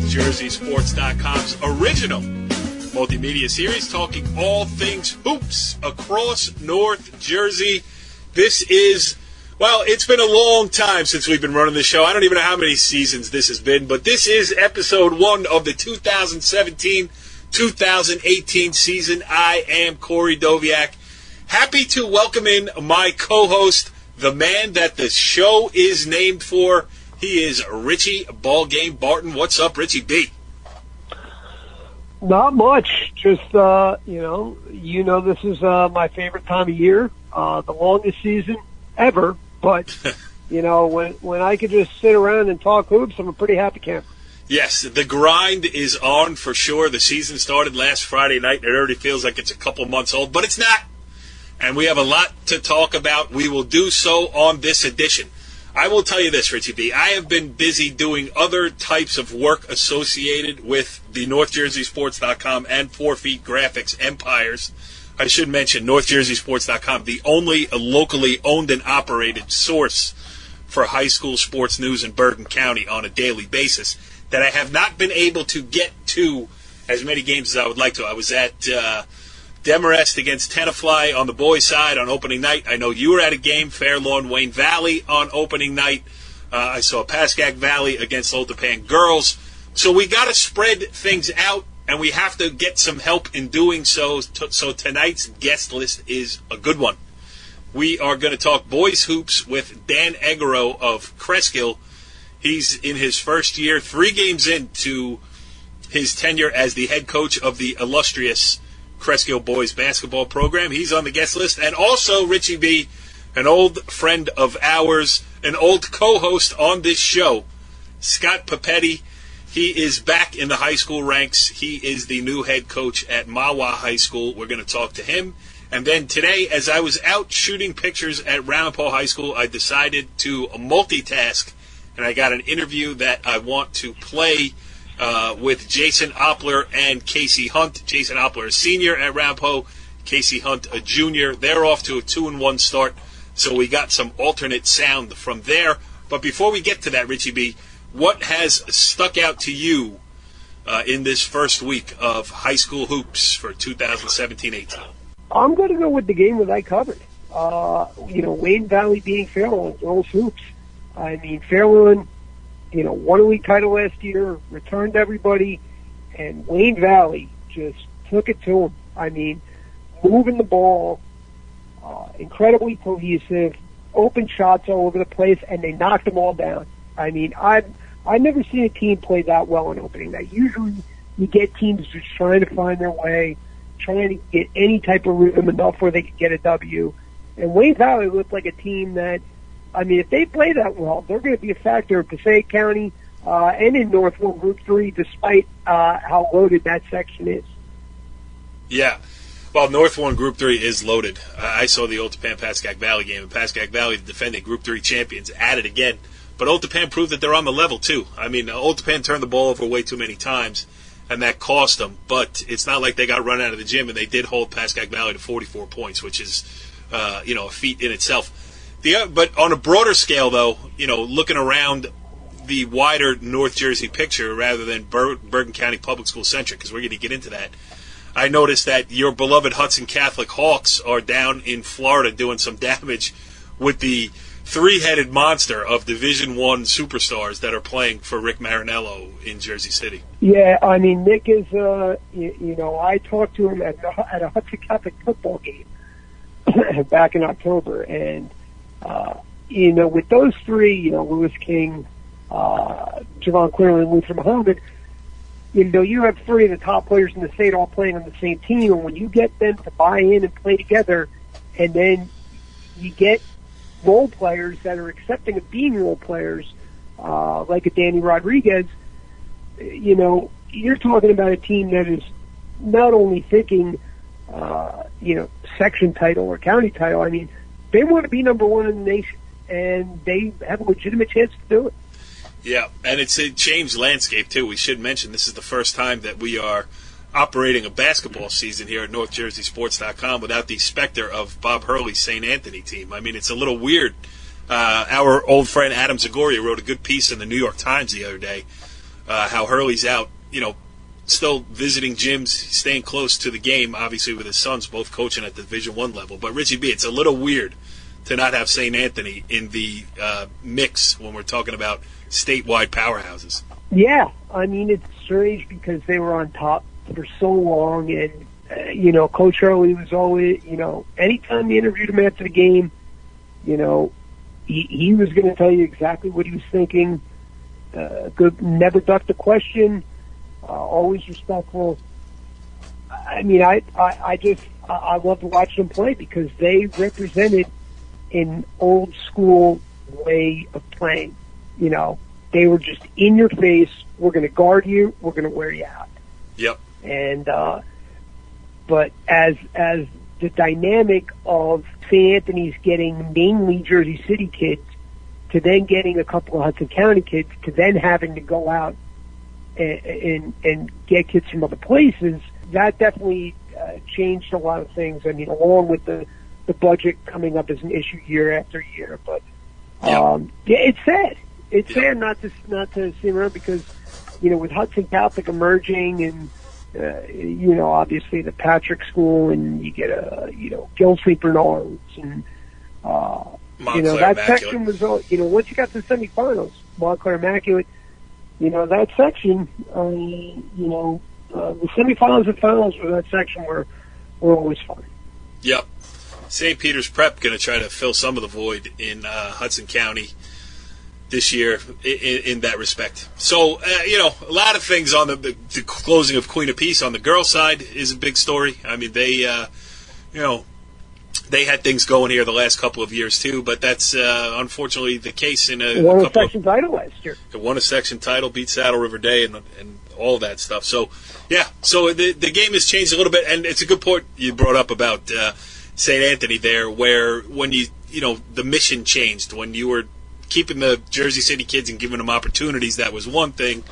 JERSEYSports.com's original multimedia series talking all things hoops across North Jersey. This is, well, it's been a long time since we've been running this show. I don't even know how many seasons this has been, but this is episode 1 of the 2017-2018 season. I am Corey Doviak. Happy to welcome in my co-host, the man that the show is named for. He is Richie Ballgame Barton. What's up, Richie B? Not much. Just, this is my favorite time of year, the longest season ever. But, when I could just sit around and talk hoops, I'm a pretty happy camper. Yes, the grind is on for sure. The season started last Friday night, and it already feels like it's a couple months old, but it's not. And we have a lot to talk about. We will do so on this edition. I will tell you this, Richie B. I have been busy doing other types of work associated with the NorthJerseySports.com and 4 Feet Graphics empires. I should mention NorthJerseySports.com, the only locally owned and operated source for high school sports news in Bergen County on a daily basis, that I have not been able to get to as many games as I would like to. I was at Demarest against Tenafly on the boys' side on opening night. I know you were at a game, Fair Lawn, Wayne Valley on opening night. I saw Pascack Valley against Old Tappan girls. So we got to spread things out, and we have to get some help in doing so. So tonight's guest list is a good one. We are going to talk boys hoops with Dan Egorow of Cresskill. He's in his first year, 3 games into his tenure as the head coach of the illustrious Cresskill boys basketball program. He's on the guest list. And also, Richie B., an old friend of ours, an old co-host on this show, Scott Papetti. He is back in the high school ranks. He is the new head coach at Mahwah High School. We're going to talk to him. And then today, as I was out shooting pictures at Ramapo High School, I decided to multitask, and I got an interview that I want to play with Jason Oppler and Casey Hunt. Jason Oppler, a senior at Ramapo, Casey Hunt, a junior. They're off to a 2-1 start, so we got some alternate sound from there. But before we get to that, Richie B., what has stuck out to you in this first week of high school hoops for 2017-18? I'm going to go with the game that I covered. Wayne Valley being Fair Lawn girls hoops. I mean, Fair Lawn, won a league title last year, returned everybody, and Wayne Valley just took it to them. I mean, moving the ball, incredibly cohesive, open shots all over the place, and they knocked them all down. I mean, I've never seen a team play that well on opening night. Usually you get teams just trying to find their way, trying to get any type of rhythm enough where they can get a W. And Wayne Valley looked like a team that, I mean, if they play that well, they're going to be a factor in Passaic County and in North 1 Group 3, despite how loaded that section is. Yeah. Well, North 1 Group 3 is loaded. I saw the Old Tappan Pascack Valley game, and Pascack Valley, the defending Group 3 champions, at it again. But Old Tappan proved that they're on the level, too. I mean, Old Tappan turned the ball over way too many times, and that cost them. But it's not like they got run out of the gym, and they did hold Pascack Valley to 44 points, which is, a feat in itself. But on a broader scale, though, looking around the wider North Jersey picture rather than Bergen County Public School centric, because we're going to get into that, I noticed that your beloved Hudson Catholic Hawks are down in Florida doing some damage with the 3-headed monster of Division I superstars that are playing for Rick Marinello in Jersey City. Yeah, I mean, Nick is, I talked to him at a Hudson Catholic football game back in October, and with those 3, Lewis King, Javon Quinlan, and Luther Muhammad, you have 3 of the top players in the state all playing on the same team, and when you get them to buy in and play together, and then you get role players that are accepting of being role players, like a Danny Rodriguez, you're talking about a team that is not only thinking, section title or county title. I mean, they want to be number 1 in the nation, and they have a legitimate chance to do it. Yeah, and it's a changed landscape, too. We should mention this is the first time that we are operating a basketball season here at NorthJerseySports.com without the specter of Bob Hurley's St. Anthony team. I mean, it's a little weird. Our old friend Adam Egorow wrote a good piece in the New York Times the other day, how Hurley's out, still visiting gyms, staying close to the game, obviously with his sons both coaching at the Division I level. But Richie B, it's a little weird to not have St. Anthony in the mix when we're talking about statewide powerhouses. Yeah, I mean, it's strange because they were on top for so long, and, Coach Hurley was always, anytime you interviewed him after the game, he was going to tell you exactly what he was thinking, never ducked a question, always respectful. I mean, I loved watching them play because they represented an old school way of playing. They were just in your face. We're going to guard you. We're going to wear you out. Yep. And but as the dynamic of St. Anthony's getting mainly Jersey City kids to then getting a couple of Hudson County kids to then having to go out and get kids from other places, that definitely changed a lot of things. I mean, along with the budget coming up as an issue year after year. But it's sad. It's sad not to see around because, with Hudson Catholic emerging and, obviously the Patrick School, and you get Gilsleep Bernards, and, that section was, once you got to the semifinals, Montclair Immaculate, that section, the semifinals and finals for that section were always fun. Yep. St. Peter's Prep going to try to fill some of the void in Hudson County this year in that respect. So, a lot of things on the closing of Queen of Peace on the girls' side is a big story. I mean, they had things going here the last couple of years too, but that's unfortunately the case in won a section title last year. Won a section title, beat Saddle River Day, and all that stuff. So, so the game has changed a little bit, and it's a good point you brought up about St. Anthony there, where when the mission changed when you were keeping the Jersey City kids and giving them opportunities, that was one thing.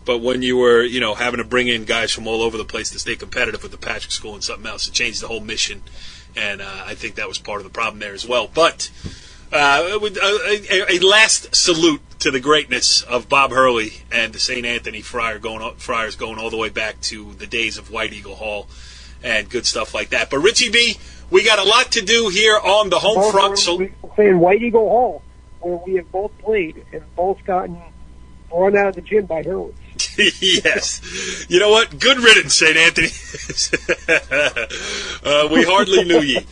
But when you were, having to bring in guys from all over the place to stay competitive with the Patrick School and something else, it changed the whole mission. And I think that was part of the problem there as well. But a last salute to the greatness of Bob Hurley and the St. Anthony Friars going all the way back to the days of White Eagle Hall and good stuff like that. But Richie B, we got a lot to do here on the home front. So we're saying White Eagle Hall, where we have both played and both gotten run out of the gym by Hurley. Yes. You know what? Good riddance, St. Anthony. We hardly knew ye.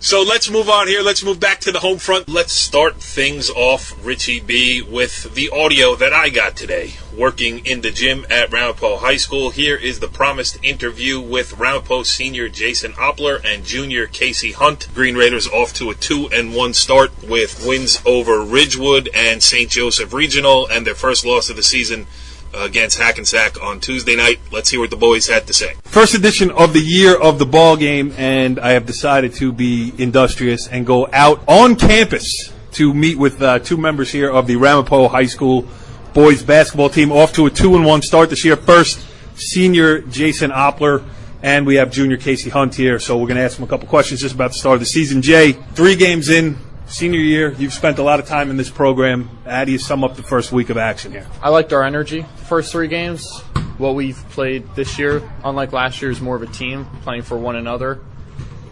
So let's move on here. Let's move back to the home front. Let's start things off, Richie B, with the audio that I got today working in the gym at Ramapo High School. Here is the promised interview with Ramapo senior Jason Oppler and junior Casey Hunt. Green Raiders off to a 2-1 start with wins over Ridgewood and St. Joseph Regional, and their first loss of the season against Hackensack on Tuesday night. Let's hear what the boys had to say. First edition of the year of the ball game, and I have decided to be industrious and go out on campus to meet with two members here of the Ramapo High School boys basketball team, off to a 2-1 start this year. First, senior Jason Oppler, and we have junior Casey Hunt here, so we're going to ask them a couple questions just about the start of the season. Jay, 3 games in, senior year, you've spent a lot of time in this program. How do you sum up the first week of action here? I liked our energy. First 3 games, what we've played this year, unlike last year, is more of a team playing for one another.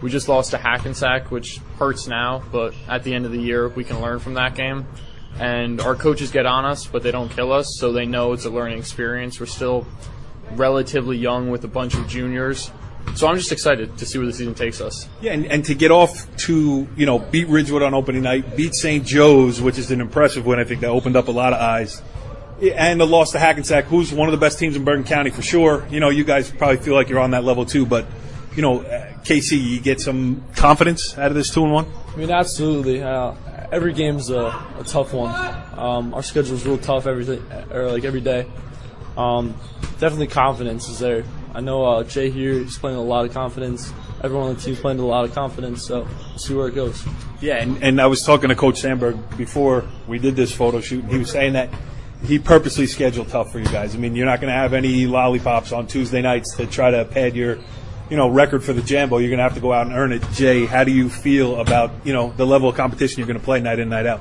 We just lost to Hackensack, which hurts now, but at the end of the year, we can learn from that game. And our coaches get on us, but they don't kill us, so they know it's a learning experience. We're still relatively young with a bunch of juniors. So I'm just excited to see where the season takes us. Yeah, and to get off to, beat Ridgewood on opening night, beat St. Joe's, which is an impressive win. I think that opened up a lot of eyes. And the loss to Hackensack, who's one of the best teams in Bergen County for sure. You guys probably feel like you're on that level too, but, Casey, you get some confidence out of this 2-1? I mean, absolutely. Every game's a tough one. Our schedule's real tough every day. Definitely confidence is there. I know Jay here is playing a lot of confidence. Everyone on the team's playing a lot of confidence, so we'll see where it goes. Yeah, and I was talking to Coach Sandberg before we did this photo shoot, and he was saying that he purposely scheduled tough for you guys. I mean, you're not going to have any lollipops on Tuesday nights to try to pad your, record for the Jambo. You're going to have to go out and earn it. Jay, how do you feel about, the level of competition you're going to play night in, night out?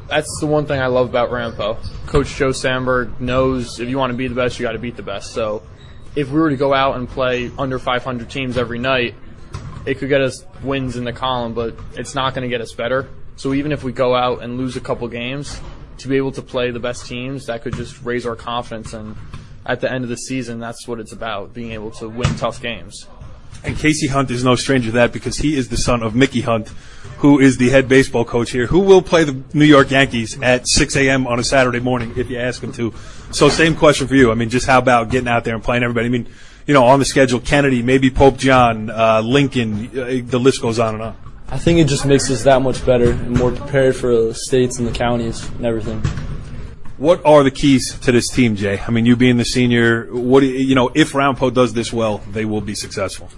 That's the one thing I love about Ramapo. Coach Joe Sandberg knows if you want to be the best, you got to beat the best. So if we were to go out and play under 500 teams every night, it could get us wins in the column, but it's not going to get us better. So even if we go out and lose a couple games, to be able to play the best teams, that could just raise our confidence. And at the end of the season, that's what it's about, being able to win tough games. And Casey Hunt is no stranger to that because he is the son of Mickey Hunt, who is the head baseball coach here, who will play the New York Yankees at 6 a.m. on a Saturday morning if you ask him to. So same question for you. I mean, just how about getting out there and playing everybody? I mean, on the schedule, Kennedy, maybe Pope John, Lincoln, the list goes on and on. I think it just makes us that much better and more prepared for the states and the counties and everything. What are the keys to this team, Jay? I mean, you being the senior, if Ramapo does this well, they will be successful.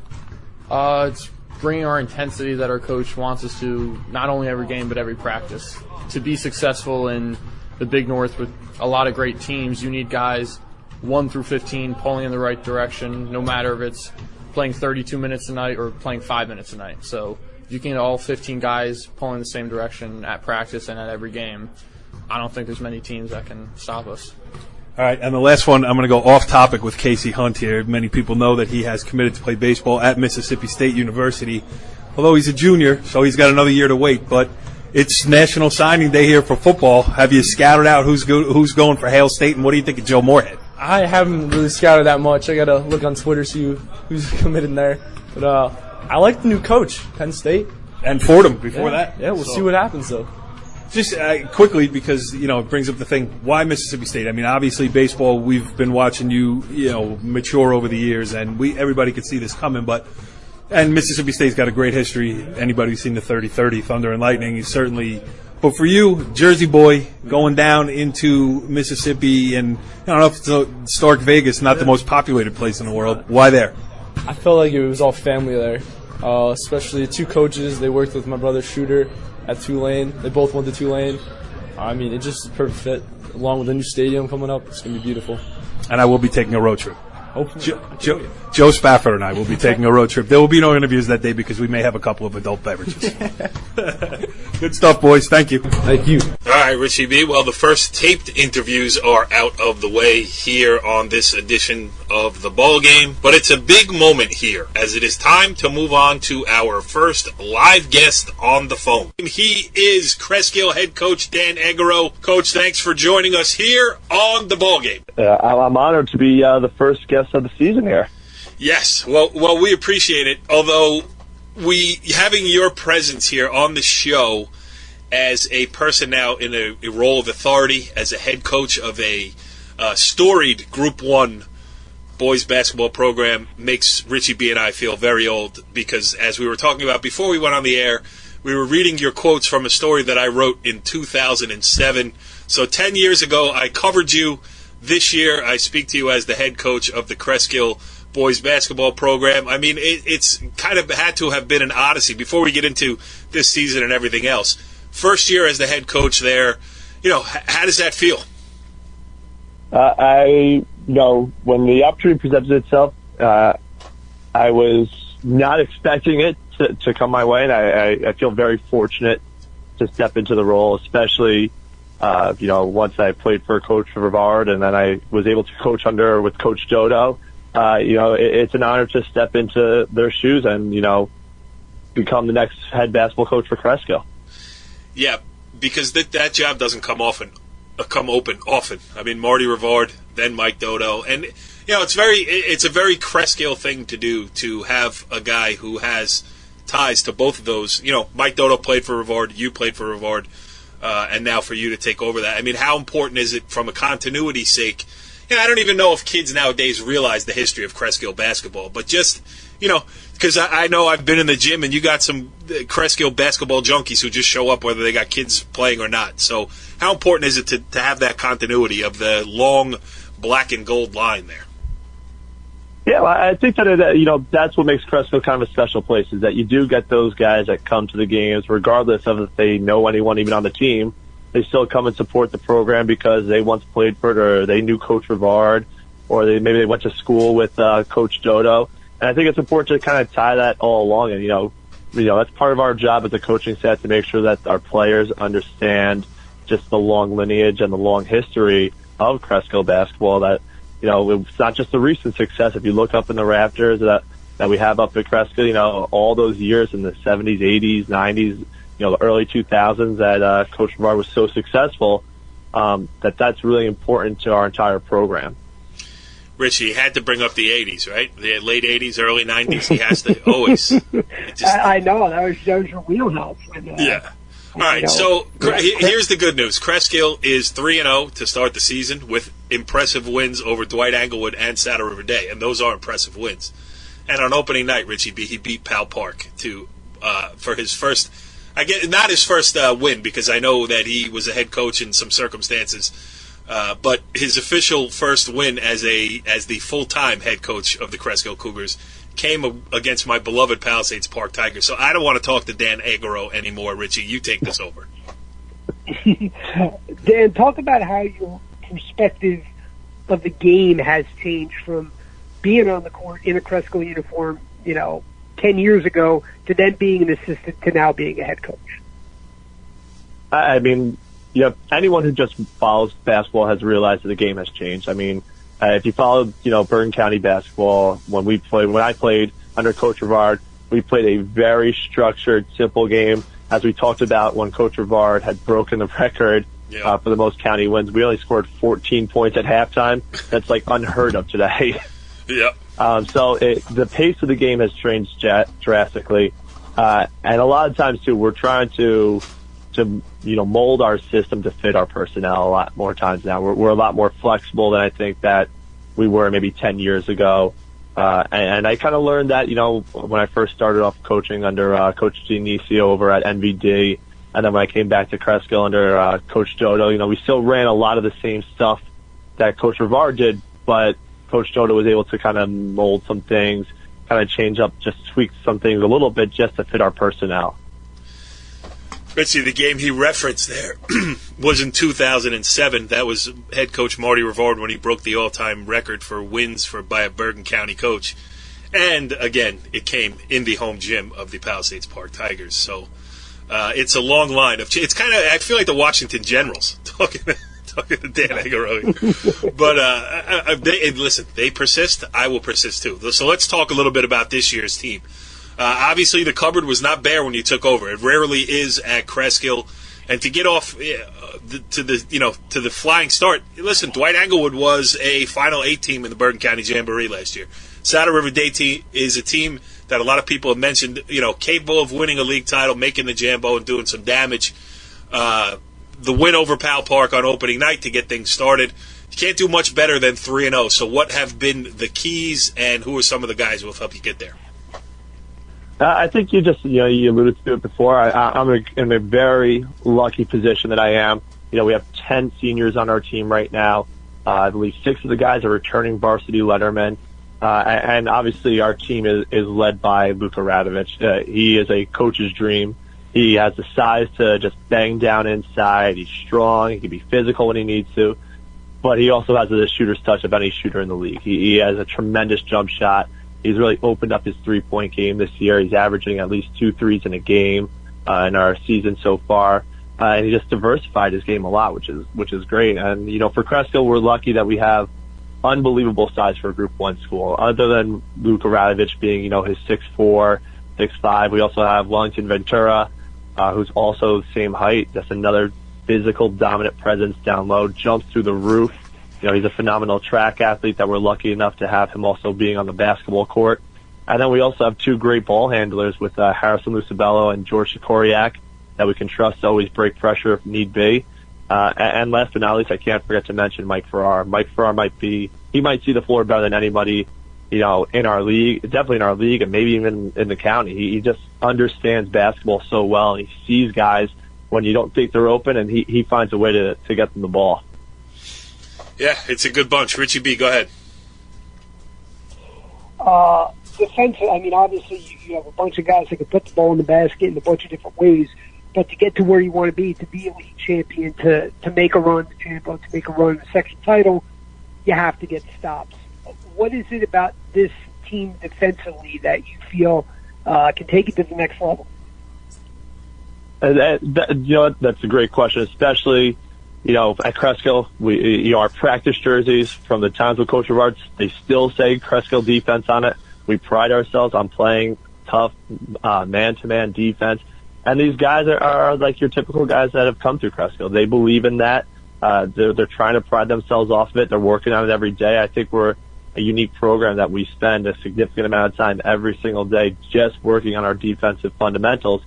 It's bringing our intensity that our coach wants us to, not only every game but every practice. To be successful in the Big North with a lot of great teams, you need guys 1 through 15 pulling in the right direction, no matter if it's playing 32 minutes a night or playing 5 minutes a night. So if you can get all 15 guys pulling the same direction at practice and at every game, I don't think there's many teams that can stop us. All right, and the last one, I'm going to go off topic with Casey Hunt here. Many people know that he has committed to play baseball at Mississippi State University, although he's a junior, so he's got another year to wait. But it's National Signing Day here for football. Have you scouted out who's going for Hale State, and what do you think of Joe Moorhead? I haven't really scouted that much. I got to look on Twitter, see who's committed there. But I like the new coach, Penn State. And Fordham before that. Yeah, we'll see what happens, though. Just quickly, because, it brings up the thing, why Mississippi State? I mean, obviously baseball, we've been watching you, mature over the years, and everybody could see this coming, and Mississippi State's got a great history. Anybody who's seen the 30-30 Thunder and Lightning is certainly, but for you, Jersey boy, going down into Mississippi, and I don't know if it's Stark Vegas, not the most populated place in the world. Why there? I felt like it was all family there, especially the two coaches. They worked with my brother Shooter at Tulane. They both went to Tulane. I mean, it's just a perfect fit. Along with the new stadium coming up, it's going to be beautiful. And I will be taking a road trip. Joe Spafford and I will be taking a road trip. There will be no interviews that day because we may have a couple of adult beverages. Good stuff, boys. Thank you. Thank you. All right, Richie B. Well, the first taped interviews are out of the way here on this edition of the ball game, but it's a big moment here as it is time to move on to our first live guest on the phone. He is Cresskill head coach Dan Egorow. Coach, thanks for joining us here on the ball game. I'm honored to be the first guest of the season here. Yes, well, we appreciate it. Although having your presence here on the show as a person now in a role of authority, as a head coach of a storied Group 1 boys basketball program makes Richie B and I feel very old because, as we were talking about before we went on the air, we were reading your quotes from a story that I wrote in 2007. So 10 years ago, I covered you. This year, I speak to you as the head coach of the Cresskill boys basketball program. I mean, it's kind of had to have been an odyssey before we get into this season and everything else. First year as the head coach there, how does that feel? When the opportunity presented itself, I was not expecting it to come my way, and I feel very fortunate to step into the role, especially once I played for Coach Rivard and then I was able to coach with Coach Dodo. It's an honor to step into their shoes and, become the next head basketball coach for Cresskill. Yeah, because that job doesn't come open often. I mean, Marty Rivard, then Mike Dodo, and it's a very Cresskill thing to do, to have a guy who has ties to both of those. Mike Dodo played for Rivard, you played for Rivard, and now for you to take over that. I mean, how important is it from a continuity sake? I don't even know if kids nowadays realize the history of Cresskill basketball, but just, because I know I've been in the gym and you got some Cresskill basketball junkies who just show up whether they got kids playing or not. So how important is it to have that continuity of the long black and gold line there? Yeah, well, I think that, that's what makes Cresskill kind of a special place, is that you do get those guys that come to the games regardless of if they know anyone even on the team. They still come and support the program because they once played for it, or they knew Coach Rivard, or maybe they went to school with Coach Dodo. And I think it's important to kind of tie that all along. And, that's part of our job as a coaching staff, to make sure that our players understand just the long lineage and the long history of Cresskill basketball, that, it's not just the recent success. If you look up in the rafters that we have up at Cresskill, all those years in the 70s, 80s, 90s, the early 2000s that Coach Rivard was so successful, that's really important to our entire program. Richie, he had to bring up the 80s, right? The late 80s, early 90s. He has to always. I know. That was your wheelhouse. Yeah. All right, so here's the good news. Cresskill is 3-0 to start the season with impressive wins over Dwight Englewood and Saddle River Day, and those are impressive wins. And on opening night, Richie B, he beat Pal Park for his first. I get not his first win, because I know that he was a head coach in some circumstances, but his official first win as the full-time head coach of the Cresskill Cougars came against my beloved Palisades Park Tigers. So I don't want to talk to Dan Egorow anymore. Richie, you take this over. Dan, talk about how your perspective of the game has changed from being on the court in a Cresskill uniform, 10 years ago, to then being an assistant to now being a head coach. I mean, anyone who just follows basketball has realized that the game has changed. I mean, if you followed, Bergen County basketball, when I played under Coach Rivard, we played a very structured, simple game. As we talked about when Coach Rivard had broken the record for the most county wins, we only scored 14 points at halftime. That's like unheard of today. Yep. So the pace of the game has changed drastically, and a lot of times too, we're trying to mold our system to fit our personnel a lot more times now. We're a lot more flexible than I think that we were maybe 10 years ago, and I kind of learned that when I first started off coaching under Coach Dinicio over at NVD, and then when I came back to Cresskill under Coach Dodo, we still ran a lot of the same stuff that Coach Rivard did, but Coach Dodo was able to kind of mold some things, kind of change up, just tweak some things a little bit just to fit our personnel. Richie, the game he referenced there was in 2007. That was head coach Marty Rivard when he broke the all-time record for wins by a Bergen County coach. And, again, it came in the home gym of the Palisades Park Tigers. So it's a long line of – it's kind of – I feel like the Washington Generals talking to Dan Egorow. But listen, they persist. I will persist too. So let's talk a little bit about this year's team. Obviously, the cupboard was not bare when you took over. It rarely is at Cresskill. And to get off to the flying start, listen, Dwight Englewood was a Final 8 team in the Bergen County Jamboree last year. Saddle River Day is a team that a lot of people have mentioned, capable of winning a league title, making the Jambo, and doing some damage. The win over Pal Park on opening night to get things started. You can't do much better than 3-0. So what have been the keys, and who are some of the guys who have helped you get there? I think you alluded to it before. I'm in a very lucky position that I am. We have 10 seniors on our team right now. I believe 6 of the guys are returning varsity lettermen. And obviously our team is led by Luka Radovich. He is a coach's dream. He has the size to just bang down inside. He's strong. He can be physical when he needs to. But he also has the shooter's touch of any shooter in the league. He has a tremendous jump shot. He's really opened up his three-point game this year. He's averaging at least 2 threes in a game in our season so far. And he just diversified his game a lot, which is great. And, for Cresskill, we're lucky that we have unbelievable size for a Group 1 school. Other than Luka Radovich being, his 6'4", 6'5", we also have Wellington Ventura, who's also the same height. That's another physical, dominant presence down low, jumps through the roof. He's a phenomenal track athlete that we're lucky enough to have him also being on the basketball court. And then we also have 2 great ball handlers with Harrison Lucibello and George Sikoriak that we can trust to always break pressure if need be. And last but not least, I can't forget to mention Mike Farrar. Mike Farrar might see the floor better than anybody, in our league, definitely in our league, and maybe even in the county. He just understands basketball so well. He sees guys when you don't think they're open, and he finds a way to get them the ball. Yeah, it's a good bunch. Richie B, go ahead. Defensive, obviously you have a bunch of guys that can put the ball in the basket in a bunch of different ways. But to get to where you want to be a league champion, to make a run to champion, to make a run to section title, you have to get stops. What is it about this team defensively that you feel can take it to the next level? That's a great question, especially, at Cresskill, our practice jerseys from the Townsville Coach of Arts, they still say Cresskill defense on it. We pride ourselves on playing tough man-to-man defense. And these guys are like your typical guys that have come through Cresskill. They believe in that. They're trying to pride themselves off of it. They're working on it every day. I think we're a unique program that we spend a significant amount of time every single day just working on our defensive fundamentals.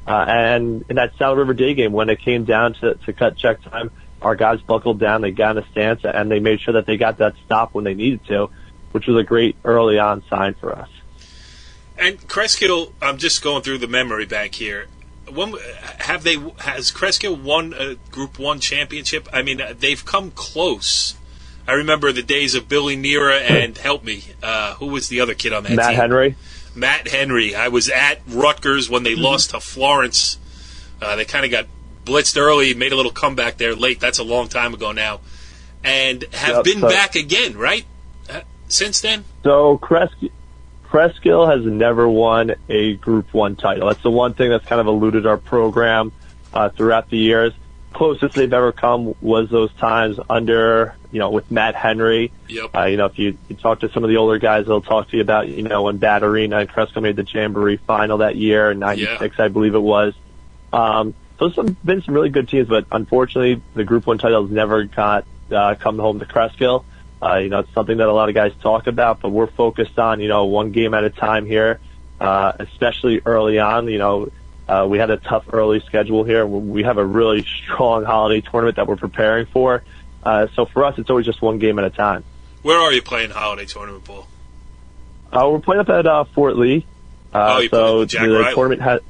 And in that Saddle River Day game, when it came down to cut check time, our guys buckled down, they got in a stance, and they made sure that they got that stop when they needed to, which was a great early on sign for us. And Cresskill, I'm just going through the memory bank here. Has Cresskill won a Group 1 championship? I mean, they've come close. I remember the days of Billy Nera and, help me, who was the other kid on that team? Matt Henry. I was at Rutgers when they lost to Florence. They kind of got blitzed early, made a little comeback there late. That's a long time ago now. And have been back again, right? Since then? So Cresskill has never won a Group 1 title. That's the one thing that's kind of eluded our program throughout the years. Closest they've ever come was those times under, with Matt Henry. Yep. If you talk to some of the older guys, they'll talk to you about, when Bat Arena and Cresskill made the Jamboree final that year in 96, I believe it was. So there's been some really good teams, but unfortunately the Group 1 titles never got come home to Cresskill. It's something that a lot of guys talk about, but we're focused on, one game at a time here, especially early on. We had a tough early schedule here. We have a really strong holiday tournament that we're preparing for. So for us, it's always just one game at a time. Where are you playing holiday tournament ball? We're playing up at Fort Lee. You so the the tournament has,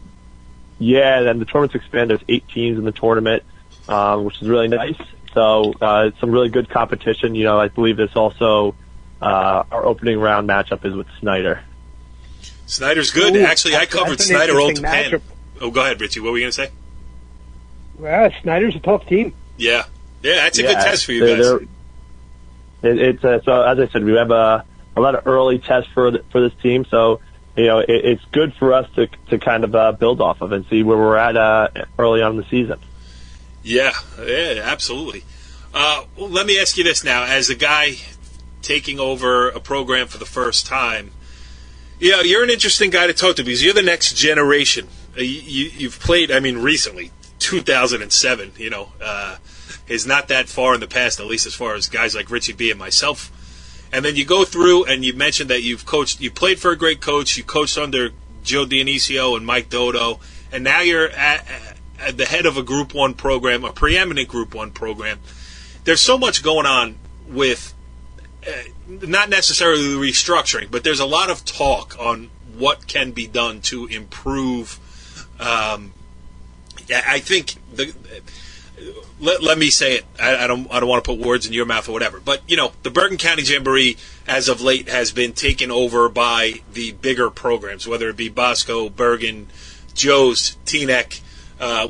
and the tournament's expanded. There's 8 teams in the tournament, which is really nice. So it's some really good competition. I believe there's also our opening round matchup is with Snyder. Snyder's good. Ooh, Actually, I covered Snyder Old Japan. Matchup. Oh, go ahead, Richie. What were you going to say? Well, Snyder's a tough team. Yeah, that's a good test for you guys. So as I said, we have a lot of early tests for this team. So it's good for us to kind of build off of and see where we're at early on in the season. Yeah, absolutely. Let me ask you this now. As a guy taking over a program for the first time, you're an interesting guy to talk to because you're the next generation. You've played, recently, 2007, is not that far in the past, at least as far as guys like Richie B and myself. And then you go through and you mentioned that you played for a great coach, you coached under Joe Dionisio and Mike Dodo, and now you're at the head of a Group 1 program, a preeminent Group 1 program. There's so much going on with not necessarily restructuring, but there's a lot of talk on what can be done to improve. I think let me say it. I don't want to put words in your mouth or whatever. But the Bergen County Jamboree, as of late, has been taken over by the bigger programs, whether it be Bosco, Bergen, Joe's, Teaneck,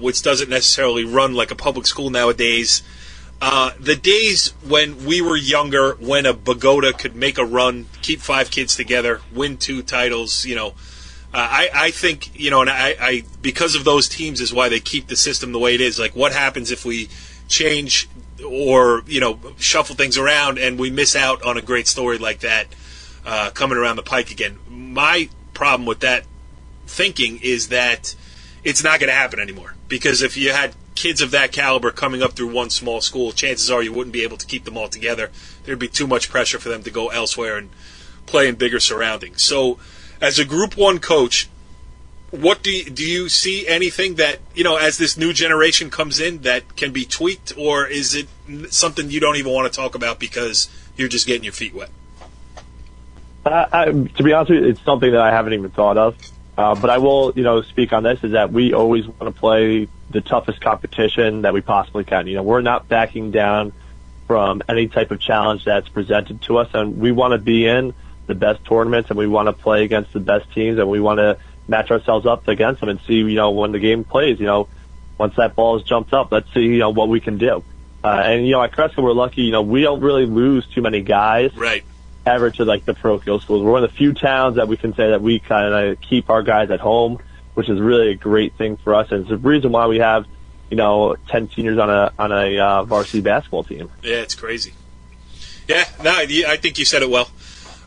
which doesn't necessarily run like a public school nowadays. The days when we were younger, when a Bogota could make a run, keep 5 kids together, win 2 titles, I think, and I because of those teams is why they keep the system the way it is. Like, what happens if we change or, shuffle things around and we miss out on a great story like that coming around the pike again? My problem with that thinking is that it's not going to happen anymore. Because if you had kids of that caliber coming up through one small school, chances are you wouldn't be able to keep them all together. There'd be too much pressure for them to go elsewhere and play in bigger surroundings. So, as a Group 1 coach, what do you see anything that, as this new generation comes in, that can be tweaked, or is it something you don't even want to talk about because you're just getting your feet wet? To be honest with you, it's something that I haven't even thought of. But I will, speak on this, is that we always want to play the toughest competition that we possibly can. We're not backing down from any type of challenge that's presented to us, and we want to be in the best tournaments, and we want to play against the best teams, and we want to match ourselves up against them and see, when the game plays, once that ball is jumped up, let's see, what we can do. And at Cresskill, we're lucky, we don't really lose too many guys. Right. Ever to like the parochial schools. We're one of the few towns that we can say that we kind of keep our guys at home, which is really a great thing for us. And it's the reason why we have, 10 seniors on a varsity basketball team. Yeah, it's crazy. Yeah, no, I think you said it well.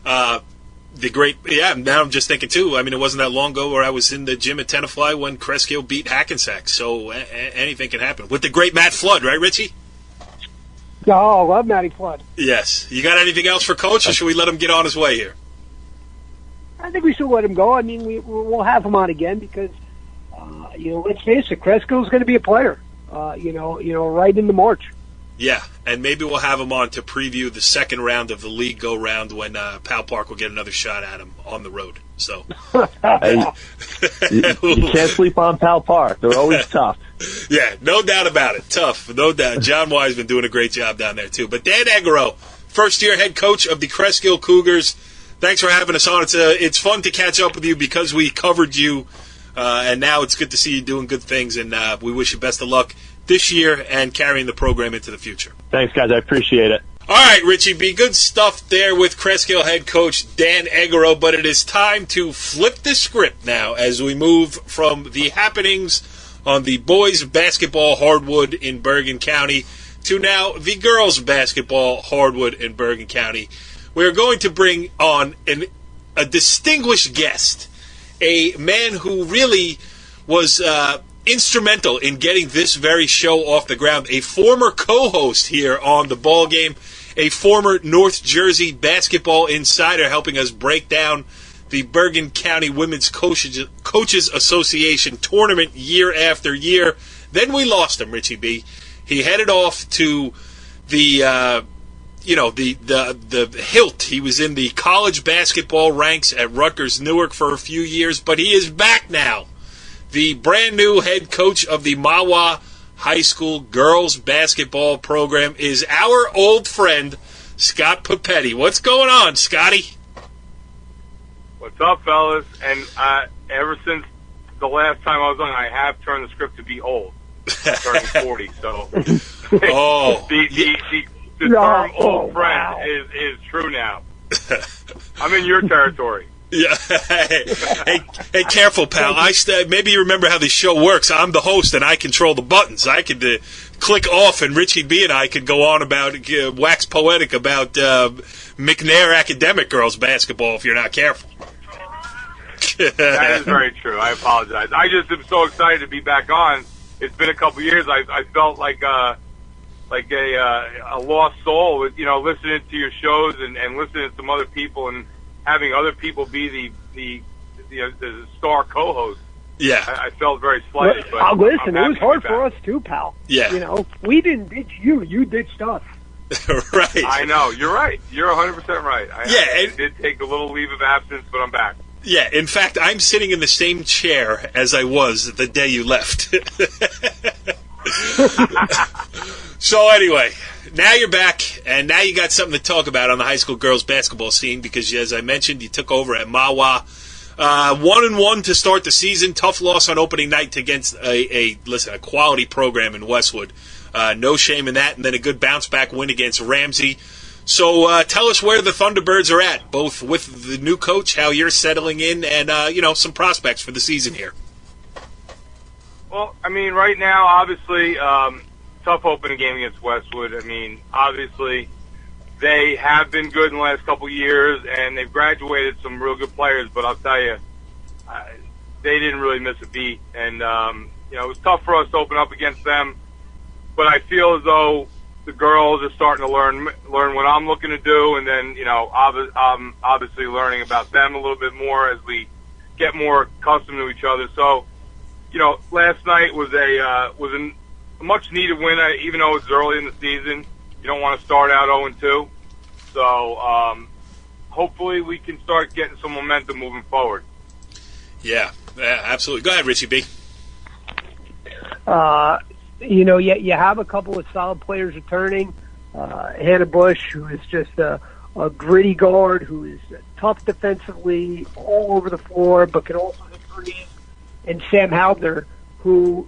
Now I'm just thinking too. I mean, it wasn't that long ago where I was in the gym at Tenafly when Cresskill beat Hackensack. So anything can happen with the great Matt Flood, right, Richie? Oh, I love Matty Flood. Yes. You got anything else for Coach, or should we let him get on his way here? I think we should let him go. I mean, we'll have him on again because, let's face it, Creskill's going to be a player. Right into March. Yeah, and maybe we'll have him on to preview the second round of the league go-round when Pal Park will get another shot at him on the road. So you can't sleep on Pal Park. They're always tough. Yeah, no doubt about it. Tough, no doubt. John Wiseman doing a great job down there, too. But Dan Egorow, first-year head coach of the Cresskill Cougars, thanks for having us on. It's fun to catch up with you because we covered you, and now it's good to see you doing good things, and we wish you best of luck this year and carrying the program into the future. Thanks, guys. I appreciate it. All right, Richie B. Good stuff there with Cresskill head coach Dan Egorow, but it is time to flip the script now as we move from the happenings on the boys' basketball hardwood in Bergen County to now the girls' basketball hardwood in Bergen County. We're going to bring on a distinguished guest, a man who really was instrumental in getting this very show off the ground, a former co-host here on the ball game, a former North Jersey basketball insider helping us break down the Bergen County Women's Coaches Association tournament year after year. Then we lost him, Richie B. He headed off to the hilt. He was in the college basketball ranks at Rutgers Newark for a few years, but he is back now. The brand new head coach of the Mahwah High School girls basketball program is our old friend, Scott Papetti. What's going on, Scotty? What's up, fellas? And ever since the last time I was on, I have turned the script to be old. Turning 40, so oh, the term old friend is true now. I'm in your territory. Yeah. Hey, careful, pal. Maybe you remember how this show works. I'm the host, and I control the buttons. I could click off, and Richie B and I could go on about wax poetic about McNair Academic girls basketball if you're not careful. That is very true. I apologize. I just am so excited to be back on. It's been a couple years. I felt like a lost soul with listening to your shows and listening to some other people and having other people be the star co-host. Yeah, I felt very slighted. But listen, it was hard for us too, pal. Yeah, we didn't ditch you. You ditched us. Right. I know. You're right. You're 100% right. I did take a little leave of absence, but I'm back. Yeah, in fact, I'm sitting in the same chair as I was the day you left. So anyway, now you're back, and now you got something to talk about on the high school girls basketball scene because, as I mentioned, you took over at Mahwah. 1-1 to start the season. Tough loss on opening night against a quality program in Westwood. No shame in that, and then a good bounce-back win against Ramsey. So tell us where the Thunderbirds are at, both with the new coach, how you're settling in, and some prospects for the season here. Well, I mean, right now, obviously, tough opening game against Westwood. I mean, obviously, they have been good in the last couple of years, and they've graduated some real good players. But I'll tell you, they didn't really miss a beat, and it was tough for us to open up against them. But I feel as though the girls are starting to learn what I'm looking to do, and then I'm obviously learning about them a little bit more as we get more accustomed to each other. So, last night was a much needed win, even though it's early in the season. You don't want to start out 0-2. So hopefully we can start getting some momentum moving forward. Yeah, absolutely. Go ahead, Richie B. You have a couple of solid players returning. Hannah Bush, who is just a gritty guard, who is tough defensively, all over the floor, but can also hit threes. And Sam Halbner, who,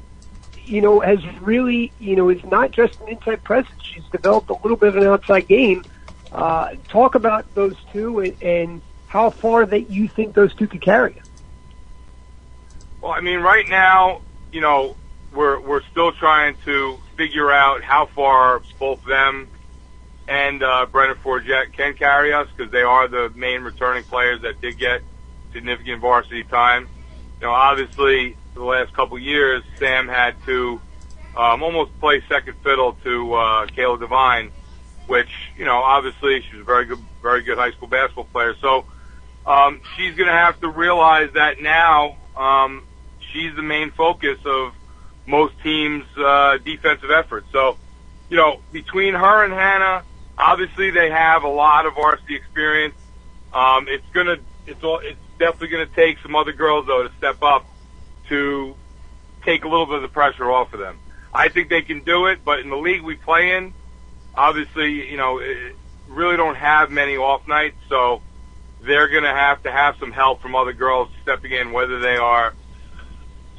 has really, is not just an inside presence. She's developed a little bit of an outside game. Talk about those two and how far that you think those two could carry you. Well, I mean, right now, we're still trying to figure out how far both them and Brenna Forget can carry us, because they are the main returning players that did get significant varsity time. Obviously, for the last couple of years, Sam had to almost play second fiddle to Kayla Devine, which, obviously she was a very good high school basketball player. So she's going to have to realize that now she's the main focus of most teams' defensive efforts. So, between her and Hannah, obviously they have a lot of varsity experience. It's definitely going to take some other girls, though, to step up to take a little bit of the pressure off of them. I think they can do it, but in the league we play in, obviously, really don't have many off nights, so they're going to have some help from other girls stepping in, whether they are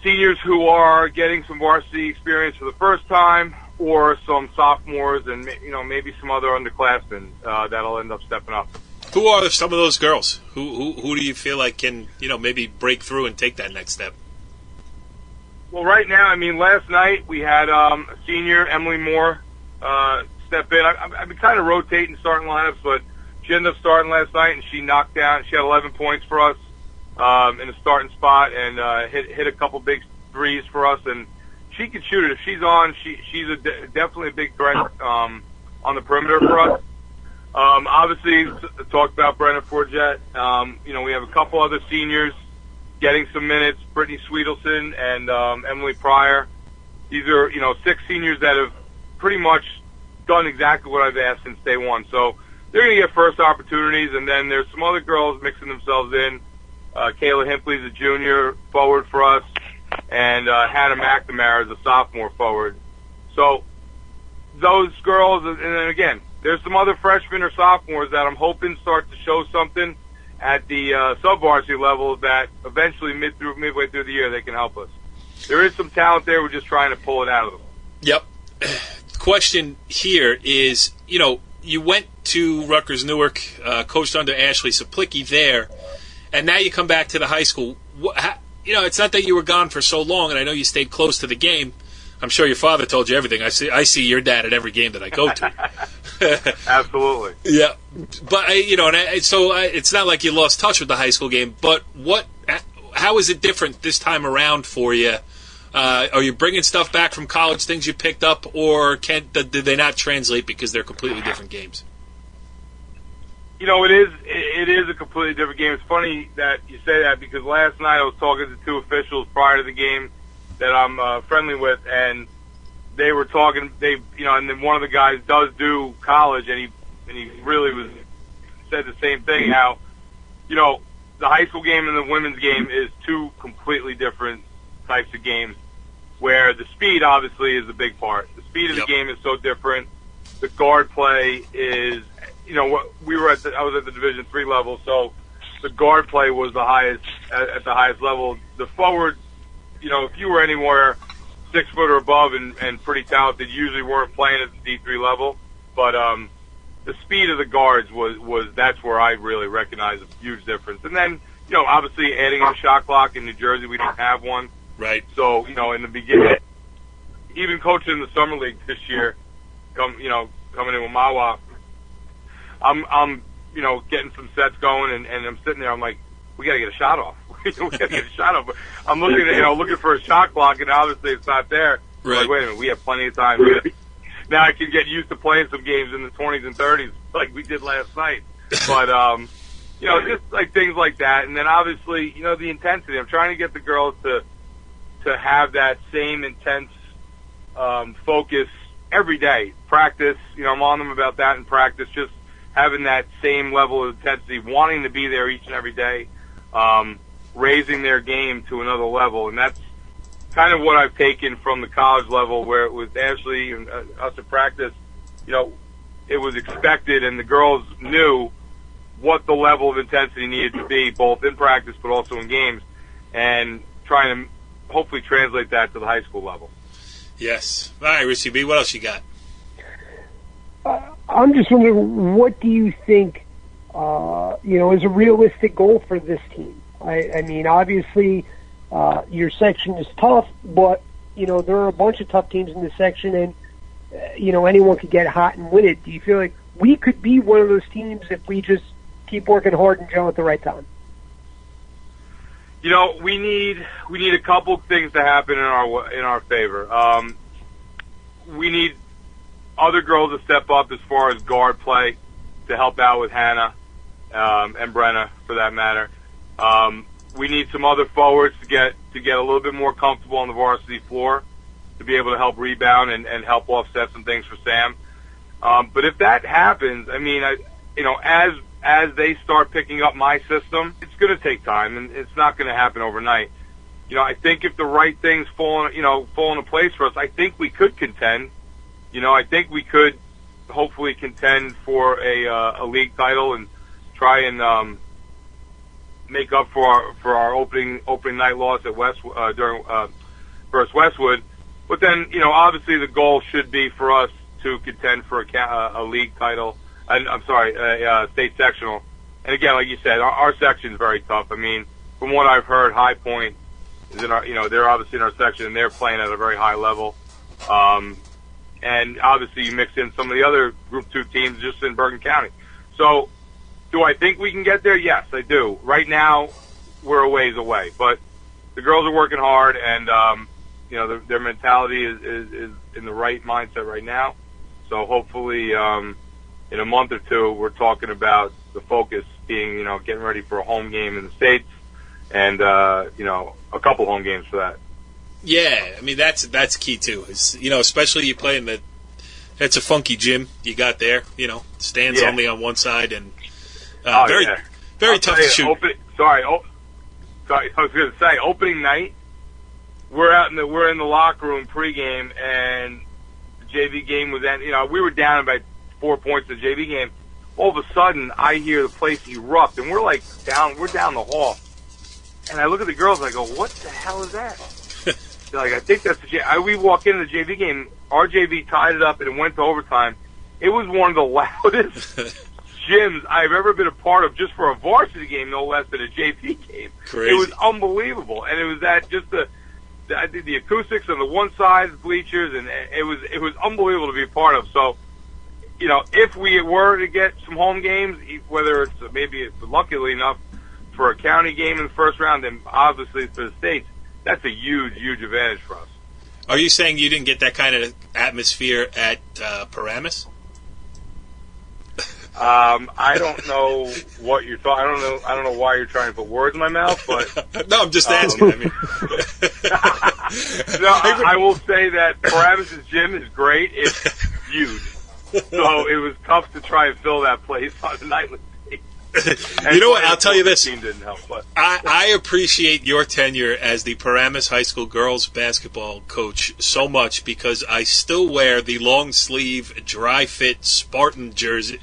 seniors who are getting some varsity experience for the first time, or some sophomores and, maybe some other underclassmen that'll end up stepping up. Who are some of those girls? Who do you feel like can, maybe break through and take that next step? Well, right now, I mean, last night we had a senior, Emily Moore, step in. I've been kind of rotating starting lineups, but she ended up starting last night, and she knocked down. She had 11 points for us in the starting spot, and hit a couple big threes for us. And she can shoot it. If she's on, she's definitely a big threat on the perimeter for us. Obviously, talked about Brenna Forget. We have a couple other seniors getting some minutes, Brittany Sweetelson and Emily Pryor. These are, 6 seniors that have pretty much done exactly what I've asked since day one. So they're going to get first opportunities, and then there's some other girls mixing themselves in. Kayla Himpley's a junior forward for us, and Hannah McNamara is a sophomore forward. So those girls, and then again, there's some other freshmen or sophomores that I'm hoping start to show something at the sub-varsity level that eventually midway through the year they can help us. There is some talent there. We're just trying to pull it out of them. Yep. Question here is, you went to Rutgers Newark, coached under Ashley Saplicki there, and now you come back to the high school. It's not that you were gone for so long, and I know you stayed close to the game. I'm sure your father told you everything. I see your dad at every game that I go to. Absolutely. Yeah, but it's not like you lost touch with the high school game. But how is it different this time around for you? Are you bringing stuff back from college, things you picked up, or did they not translate because they're completely different games? It is a completely different game. It's funny that you say that, because last night I was talking to 2 officials prior to the game that I'm friendly with, and they were talking. And then one of the guys does do college, and he really said the same thing. How, the high school game and the women's game is 2 completely different types of games, where the speed obviously is a big part. The speed of the game is so different. The guard play is, I was at the Division III level, so the guard play was the highest at the highest level. The forward, if you were anywhere 6 foot or above and pretty talented, usually weren't playing at the D3 level. But the speed of the guards was that's where I really recognize a huge difference. And then, obviously adding a shot clock in New Jersey, we didn't have one. Right. So, in the beginning, even coaching in the summer league this year, coming in with Mahwah, I'm getting some sets going, and I'm sitting there, I'm like, we got to get a shot off. We got to get a shot off. But I'm looking for a shot clock, and obviously it's not there. Right. Like, wait a minute, we have plenty of time. Now I can get used to playing some games in the 20s and 30s like we did last night. But, just like things like that. And then obviously, the intensity. I'm trying to get the girls to have that same intense focus every day. Practice, I'm on them about that in practice, just having that same level of intensity, wanting to be there each and every day, raising their game to another level. And that's kind of what I've taken from the college level, where it was Ashley and us at practice. It was expected, and the girls knew what the level of intensity needed to be, both in practice but also in games, and trying to hopefully translate that to the high school level. Yes. All right, Richie B, what else you got? I'm just wondering, what do you think, is a realistic goal for this team? I mean, obviously, your section is tough, but, there are a bunch of tough teams in this section, and, anyone could get hot and win it. Do you feel like we could be one of those teams if we just keep working hard and gel at the right time? We need a couple things to happen in our favor. We need other girls to step up as far as guard play to help out with Hannah and Brenna, for that matter. We need some other forwards to get a little bit more comfortable on the varsity floor to be able to help rebound and help offset some things for Sam. But if that happens, I mean, as they start picking up my system, it's going to take time, and it's not going to happen overnight. I think if the right things fall into place for us, I think we could contend. I think we could hopefully contend for a league title and try and make up for our opening night loss at versus Westwood. But then, obviously the goal should be for us to contend for a league title. A state sectional. And again, like you said, our section is very tough. I mean, from what I've heard, High Point is in our, they're obviously in our section and they're playing at a very high level. And obviously you mix in some of the other Group 2 teams just in Bergen County. So, do I think we can get there? Yes, I do. Right now, we're a ways away, but the girls are working hard, and their mentality is in the right mindset right now. So hopefully, in a month or two, we're talking about the focus being, getting ready for a home game in the States and, a couple home games for that. Yeah, I mean, that's key, too. Is, especially you play in it's a funky gym you got there, stands only on one side and very tough to shoot. I was going to say, opening night, we're in the locker room pregame, and the JV game was we were down about 4 points in the JV game. All of a sudden, I hear the place erupt, and we're down the hall. And I look at the girls, and I go, what the hell is that? They're like, I think that's we walk into the JV game, our JV tied it up, and it went to overtime. It was one of the loudest gyms I've ever been a part of, just for a varsity game, no less than a JV game. Crazy. It was unbelievable. And it was I did the acoustics on the one side, the bleachers, and it was unbelievable to be a part of. So, if we were to get some home games, whether it's luckily enough for a county game in the first round, then obviously for the States, that's a huge, huge advantage for us. Are you saying you didn't get that kind of atmosphere at Paramus? I don't know what you're talking. I don't know why you're trying to put words in my mouth, but no, I'm just asking. I mean, I will say that Paramus' gym is great. It's huge, so it was tough to try and fill that place on a nightly basis. You know what? I'll tell you this. Team didn't help, but I appreciate your tenure as the Paramus High School girls basketball coach so much, because I still wear the long sleeve, dry fit Spartan jersey.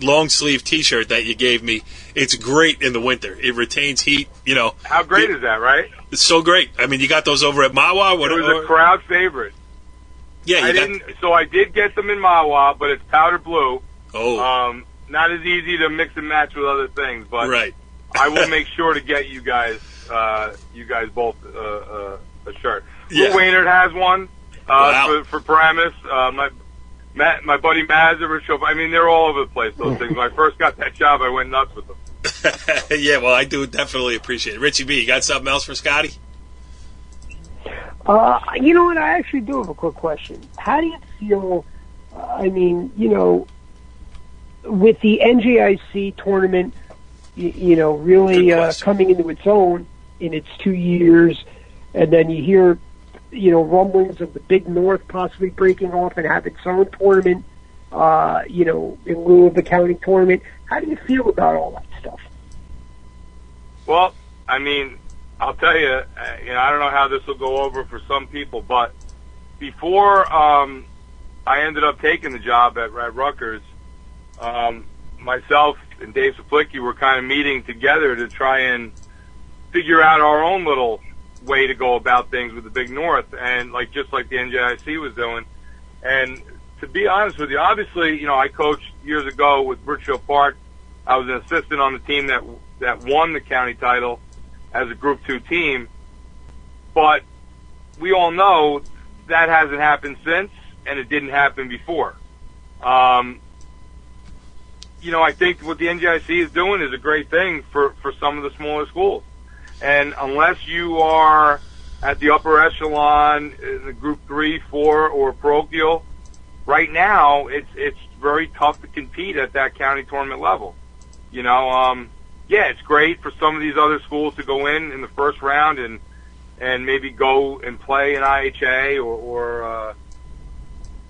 Long sleeve T-shirt that you gave me. It's great in the winter. It retains heat. How great is that, right? It's so great. I mean, you got those over at Mahwah. It was a crowd favorite. Yeah, So I did get them in Mahwah, but it's powder blue. Oh, not as easy to mix and match with other things, but right. I will make sure to get you guys both a shirt. Yeah. Lou Waynard has one Wow. for Paramus. My buddy Maz, they're all over the place, those things. When I first got that job, I went nuts with them. Yeah, well, I do definitely appreciate it. Richie B, you got something else for Scotty? You know what? I actually do have a quick question. How do you feel, with the NJIC tournament, really coming into its own in its 2 years, and then you hear rumblings of the Big North possibly breaking off and have its own tournament, in lieu of the county tournament. How do you feel about all that stuff? Well, I'll tell you, I don't know how this will go over for some people, but before I ended up taking the job at Rutgers, myself and Dave Saplicki were kind of meeting together to try and figure out our own little way to go about things with the Big North, and just like the NJIC was doing. And to be honest with you, obviously, I coached years ago with Richfield Park. I was an assistant on the team that won the county title as a Group 2 team. But we all know that hasn't happened since, and it didn't happen before. I think what the NJIC is doing is a great thing for some of the smaller schools. And unless you are at the upper echelon, in the Group 3, 4, or parochial, right now it's very tough to compete at that county tournament level. It's great for some of these other schools to go in the first round and maybe go and play an IHA or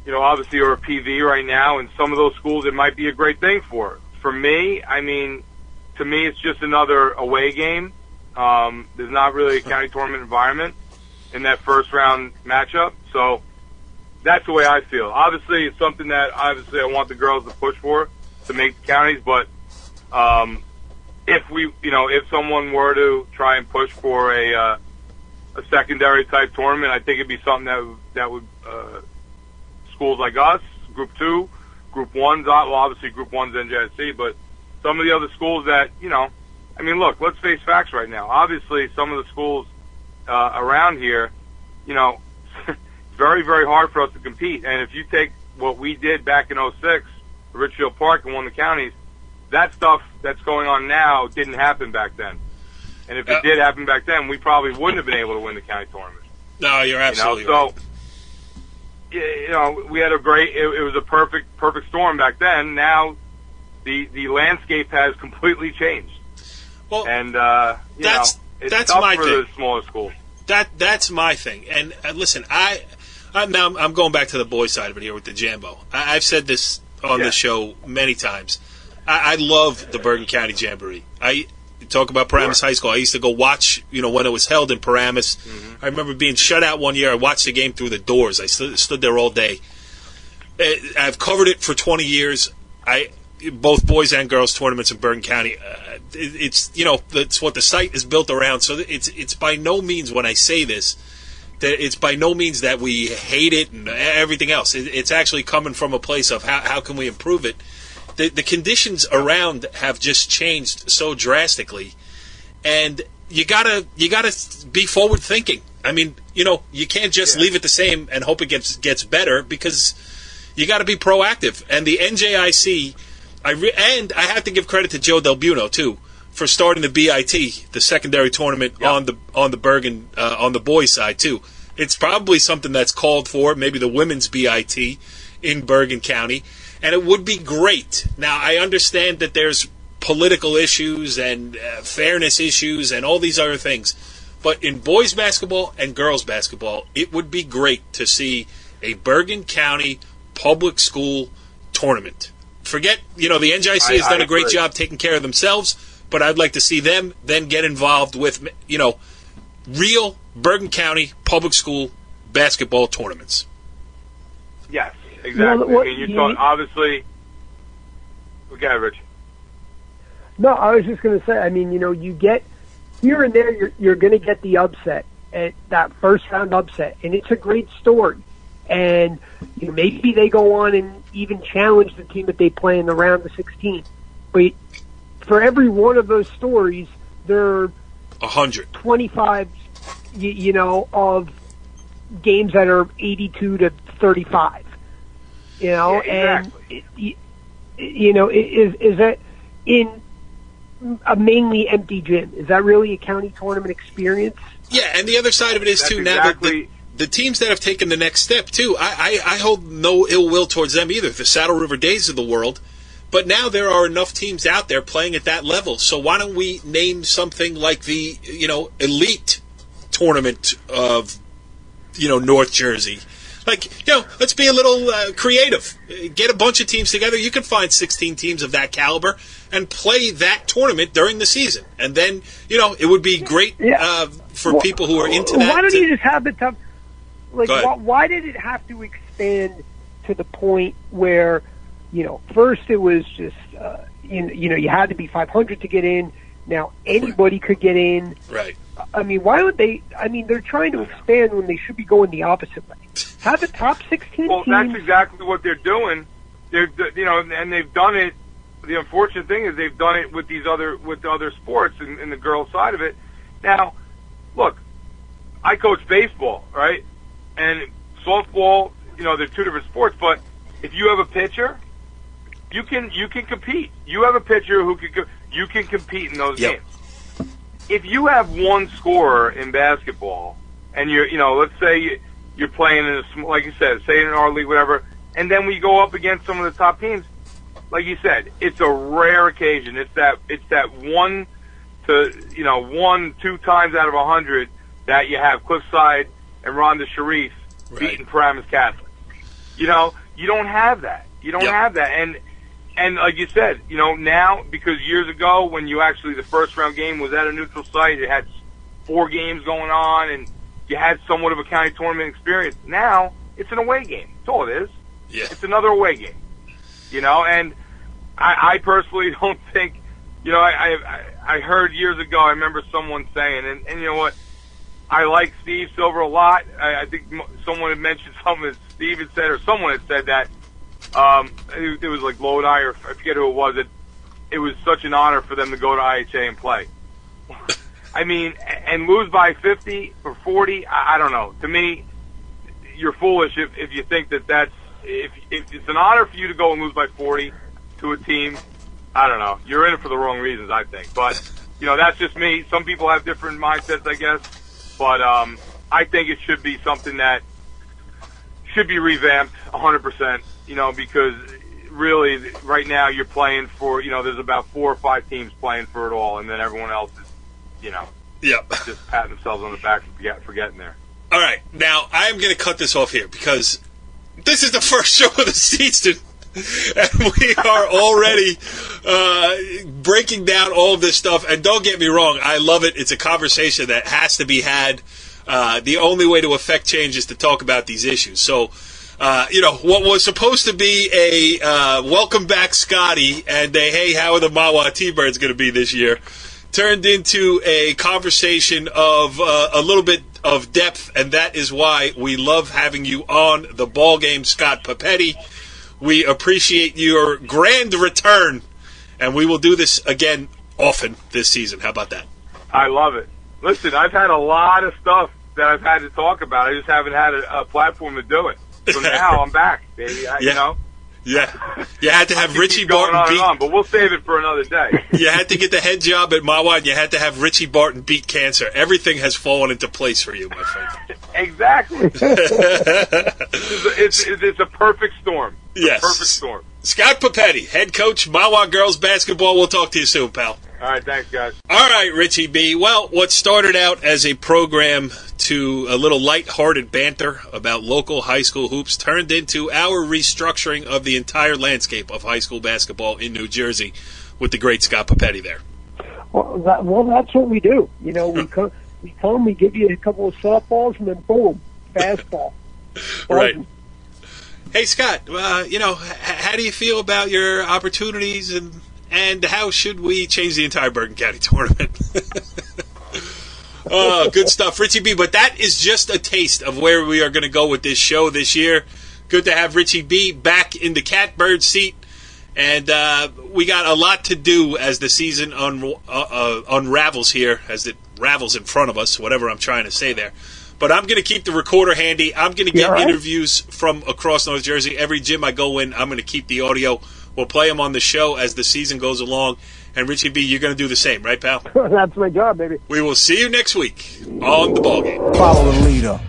obviously, or a PV right now, and some of those schools it might be a great thing for. For me, to me, it's just another away game. There's not really a county tournament environment in that first round matchup, so that's the way I feel. Obviously, it's something that I want the girls to push for to make the counties, but if someone were to try and push for a secondary type tournament, I think it'd be something that would schools like us, Group 2, Group 1's, well, obviously Group 1's NJIC, but some of the other schools that, look, let's face facts right now. Obviously, some of the schools around here, it's very, very hard for us to compete. And if you take what we did back in 06, Richfield Park and won the counties, that stuff that's going on now didn't happen back then. And if it did happen back then, we probably wouldn't have been able to win the county tournament. No, you're absolutely right. We had a great. It was a perfect storm back then. Now, the landscape has completely changed. Well, and that's tough my for thing. the smaller schools. That's my thing. And listen, I'm going back to the boys' side of it here with the Jambo. I've said this on this show many times. I love the Bergen County Jamboree. I talk about Paramus High School. I used to go watch, when it was held in Paramus. Mm-hmm. I remember being shut out one year. I watched the game through the doors. I stood there all day. I've covered it for 20 years. Both boys and girls tournaments in Bergen County. It's that's what the site is built around. So it's by no means, when I say this, that it's by no means that we hate it and everything else. It's actually coming from a place of how can we improve it. The conditions around have just changed so drastically, and you gotta be forward thinking. You can't just leave it the same and hope it gets better, because you got to be proactive. And the NJIC, and I have to give credit to Joe Del Buono too for starting the BIT, the secondary tournament on the Bergen on the boys' side too. It's probably something that's called for, maybe the women's BIT in Bergen County. And it would be great. Now, I understand that there's political issues and fairness issues and all these other things. But in boys basketball and girls basketball, it would be great to see a Bergen County public school tournament. Forget, the NJIC has done a great job taking care of themselves, but I'd like to see them then get involved with, real Bergen County public school basketball tournaments. Yes. Exactly. Well, you're talking, obviously. Go ahead, Rich. No, I was just going to say, you get here and there, you're going to get the upset, at that first round upset, and it's a great story. And maybe they go on and even challenge the team that they play in the round of 16. But for every one of those stories, there are 125, of games that are 82 to 35. Exactly. And is that in a mainly empty gym? Is that really a county tournament experience? Yeah, and the other side of it is That's too. Exactly. Now the teams that have taken the next step too, I hold no ill will towards them either. The Saddle River Days of the world, but now there are enough teams out there playing at that level. So why don't we name something like the elite tournament of North Jersey? Let's be a little creative. Get a bunch of teams together. You can find 16 teams of that caliber and play that tournament during the season. And then, it would be great for people who are into that. Why don't you just have the tough... why did it have to expand to the point where, first it was just, you had to be 500 to get in. Now anybody could get in. Right. I mean, why would they? I mean, they're trying to expand when they should be going the opposite way. Have a top 16 Well, team. that's exactly what they're doing. They're, and they've done it. The unfortunate thing is they've done it with the other sports and the girls' side of it. Now, look, I coach baseball, right? And softball, they're two different sports. But if you have a pitcher, you can compete. You have a pitcher you can compete in those games. If you have one scorer in basketball, and let's say you're playing in like you said, say in our league, whatever, and then we go up against some of the top teams. Like you said, it's a rare occasion. It's that 1 to 2 times out of 100 that you have Cliffside and Rhonda Sharif beating Paramus Catholic. You don't have that. You don't have that. And like you said, now, because years ago when the first round game was at a neutral site, it had 4 games going on and you had somewhat of a county tournament experience. Now it's an away game. That's all it is. Yeah. It's another away game. And I personally don't think, I heard years ago, I remember someone saying, and you know what, I like Steve Silver a lot. I think someone had mentioned something that Steve had said, or someone had said that, it was like Lodi, or I forget who it was, it was such an honor for them to go to IHA and play. I mean, and lose by 50 or 40, I don't know. To me, you're foolish if you think that's, if it's an honor for you to go and lose by 40 to a team, I don't know. You're in it for the wrong reasons, I think. But, that's just me. Some people have different mindsets, I guess. But I think it should be something that should be revamped 100%, because really right now you're playing for, there's about 4 or 5 teams playing for it all, and then everyone else is, just patting themselves on the back for getting there. All right. Now, I'm going to cut this off here because this is the first show of the season, and we are already breaking down all of this stuff. And don't get me wrong, I love it. It's a conversation that has to be had. The only way to affect change is to talk about these issues. So, what was supposed to be a welcome back Scotty and a hey, how are the Mahwah T-Birds going to be this year, turned into a conversation of a little bit of depth, and that is why we love having you on the ball game, Scott Papetti. We appreciate your grand return, and we will do this again often this season. How about that? I love it. Listen, I've had a lot of stuff that I've had to talk about. I just haven't had a platform to do it. So now I'm back, baby. Yeah. You had to have Richie Barton beat. But we'll save it for another day. You had to get the head job at Mahwah, and you had to have Richie Barton beat cancer. Everything has fallen into place for you, my friend. Exactly. It's a perfect storm. Yes. Perfect storm. Scott Papetti, head coach, Mahwah girls basketball. We'll talk to you soon, pal. All right, thanks, guys. All right, Richie B. Well, what started out as a program to a little lighthearted banter about local high school hoops turned into our restructuring of the entire landscape of high school basketball in New Jersey with the great Scott Papetti there. Well, that's what we do. We come, we give you a couple of softballs, and then boom, fastball. Right. Hey, Scott, how do you feel about your opportunities and how should we change the entire Bergen County tournament? Oh, good stuff, Richie B. But that is just a taste of where we are going to go with this show this year. Good to have Richie B. back in the catbird seat. And we got a lot to do as the season unravels here, as it ravels in front of us, whatever I'm trying to say there. But I'm going to keep the recorder handy. I'm going to get interviews from across North Jersey. Every gym I go in, I'm going to keep the audio. We'll play them on the show as the season goes along. And Richie B, you're going to do the same, right, pal? That's my job, baby. We will see you next week on the ballgame. Follow the leader.